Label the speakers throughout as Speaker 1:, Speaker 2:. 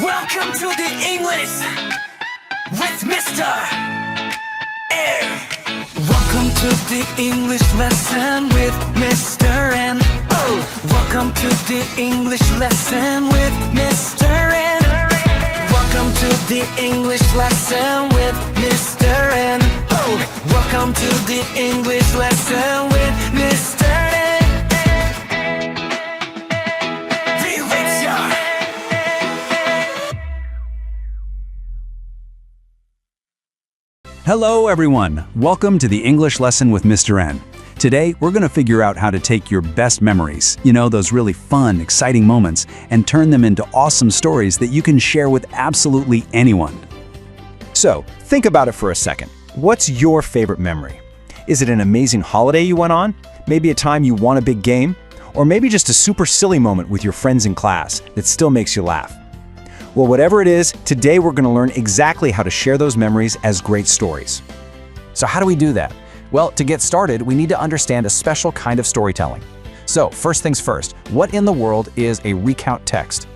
Speaker 1: Welcome to the English with Mr. N. Welcome to the English lesson with Mr. N. Oh, welcome to the English lesson with Mr. N. Welcome to the English lesson with Mr. N. Oh, welcome to the English lesson with Mr. N.
Speaker 2: Hello everyone, welcome to the English lesson with Mr. N. Today we're going to figure out how to take your best memories, those really fun, exciting moments, and turn them into awesome stories that you can share with absolutely anyone.
Speaker 3: So, think about it for a second. What's your favorite memory? Is it an amazing holiday you went on? Maybe a time you won a big game? Or maybe just a super silly moment with your friends in class that still makes you laugh? Well, whatever it is, today we're going to learn exactly how to share those memories as great stories.
Speaker 4: So how do we do that? Well, to get started, we need to understand a special kind of storytelling. So first things first, what in the world is a recount text?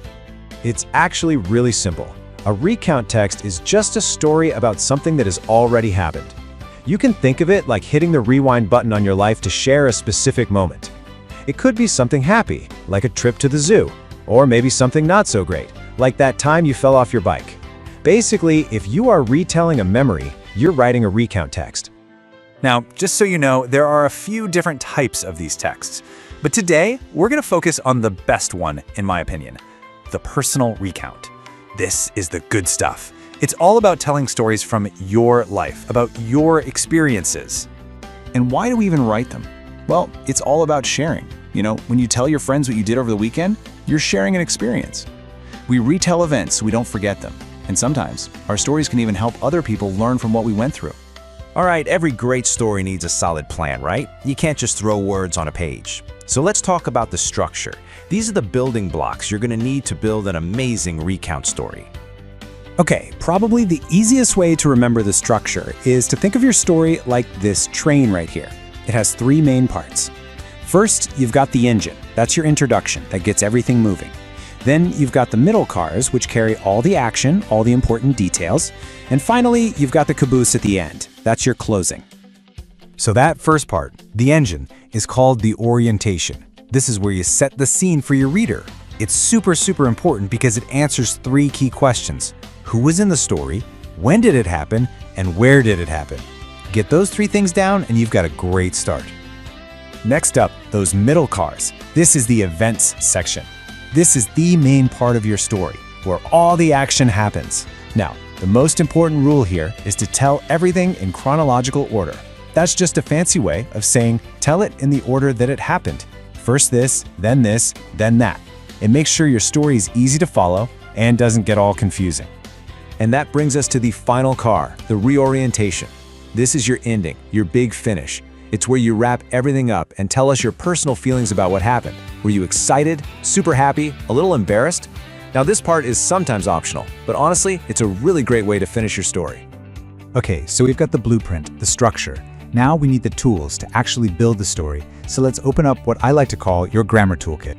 Speaker 3: It's actually really simple. A recount text is just a story about something that has already happened. You can think of it like hitting the rewind button on your life to share a specific moment. It could be something happy, like a trip to the zoo, or maybe something not so great, like that time you fell off your bike. Basically, if you are retelling a memory, you're writing a recount text.
Speaker 2: Now, just so you know, there are a few different types of these texts. But today, we're going to focus on the best one, in my opinion, the personal recount. This is the good stuff. It's all about telling stories from your life, about your experiences. And why do we even write them? Well, it's all about sharing. When you tell your friends what you did over the weekend, you're sharing an experience. We retell events so we don't forget them. And sometimes, our stories can even help other people learn from what we went through.
Speaker 3: All right, every great story needs a solid plan, right? You can't just throw words on a page. So let's talk about the structure. These are the building blocks you're going to need to build an amazing recount story.
Speaker 2: Okay, probably the easiest way to remember the structure is to think of your story like this train right here. It has three main parts. First, you've got the engine. That's your introduction. That gets everything moving. Then you've got the middle cars, which carry all the action, all the important details. And finally, you've got the caboose at the end. That's your closing.
Speaker 5: So that first part, the engine, is called the orientation. This is where you set the scene for your reader. It's super important because it answers three key questions. Who was in the story? When did it happen? And where did it happen? Get those three things down and you've got a great start. Next up, those middle cars. This is the events section. This is the main part of your story, where all the action happens. Now, the most important rule here is to tell everything in chronological order. That's just a fancy way of saying tell it in the order that it happened. First this, then that. It makes sure your story is easy to follow and doesn't get all confusing. And that brings us to the final car, the reorientation. This is your ending, your big finish. It's where you wrap everything up and tell us your personal feelings about what happened. Were you excited, super happy, a little embarrassed? Now this part is sometimes optional, but honestly, it's a really great way to finish your story. Okay, so we've got the blueprint, the structure. Now we need the tools to actually build the story. So let's open up what I like to call your grammar toolkit.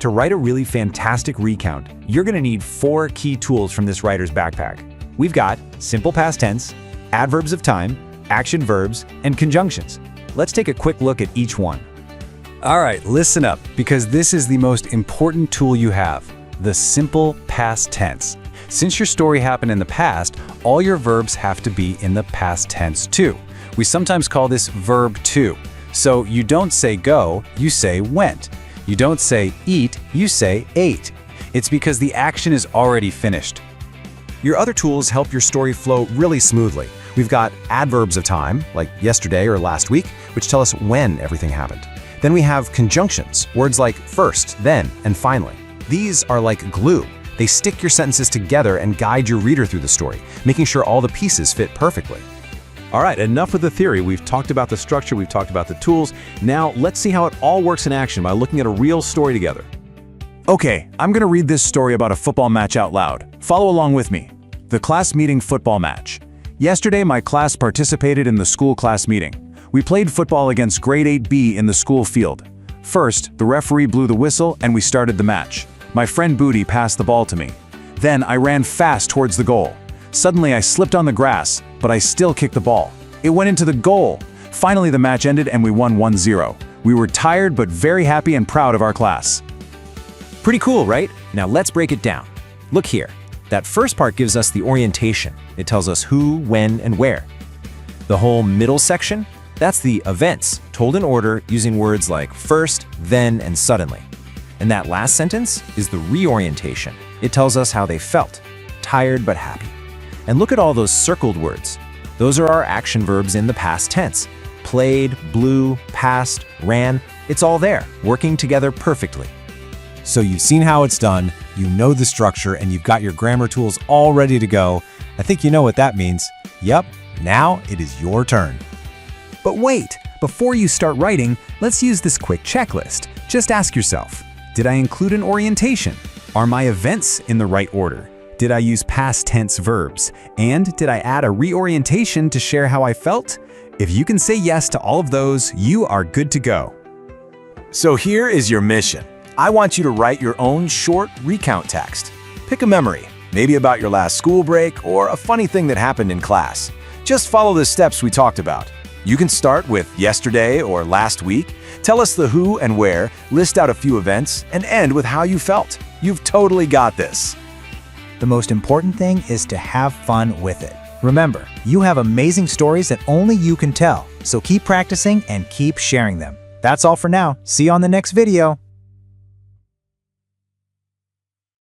Speaker 3: To write a really fantastic recount, you're going to need 4 key tools from this writer's backpack. We've got simple past tense, adverbs of time, action verbs, and conjunctions. Let's take a quick look at each one.
Speaker 2: All right, listen up, because this is the most important tool you have, the simple past tense. Since your story happened in the past, all your verbs have to be in the past tense too. We sometimes call this verb to. So you don't say go, you say went. You don't say eat, you say ate. It's because the action is already finished.
Speaker 3: Your other tools help your story flow really smoothly. We've got adverbs of time, like yesterday or last week, which tell us when everything happened. Then we have conjunctions, words like first, then, and finally. These are like glue. They stick your sentences together and guide your reader through the story, making sure all the pieces fit perfectly. All right, enough with the theory. We've talked about the structure, we've talked about the tools. Now let's see how it all works in action by looking at a real story together.
Speaker 5: Okay, I'm going to read this story about a football match out loud. Follow along with me. The class meeting football match. Yesterday, my class participated in the school class meeting. We played football against grade 8B in the school field. First, the referee blew the whistle and we started the match. My friend Booty passed the ball to me.
Speaker 3: Then I ran fast towards the goal. Suddenly I slipped on the grass, but I still kicked the ball. It went into the goal. Finally the match ended and we won 1-0. We were tired but very happy and proud of our class.
Speaker 6: Pretty cool, right? Now let's break it down. Look here. That first part gives us the orientation. It tells us who, when, and where. The whole middle section, that's the events, told in order using words like first, then, and suddenly. And that last sentence is the reorientation. It tells us how they felt, tired but happy. And look at all those circled words. Those are our action verbs in the past tense. Played, blew, passed, ran, it's all there, working together perfectly.
Speaker 5: So you've seen how it's done, you know the structure, and you've got your grammar tools all ready to go. I think you know what that means. Yep, now it is your turn.
Speaker 2: But wait, before you start writing, let's use this quick checklist. Just ask yourself, did I include an orientation? Are my events in the right order? Did I use past tense verbs? And did I add a reorientation to share how I felt? If you can say yes to all of those, you are good to go.
Speaker 3: So here is your mission. I want you to write your own short recount text. Pick a memory, maybe about your last school break or a funny thing that happened in class. Just follow the steps we talked about. You can start with yesterday or last week, tell us the who and where, list out a few events, and end with how you felt. You've totally got this.
Speaker 5: The most important thing is to have fun with it. Remember, you have amazing stories that only you can tell, so keep practicing and keep sharing them. That's all for now. See you on the next video.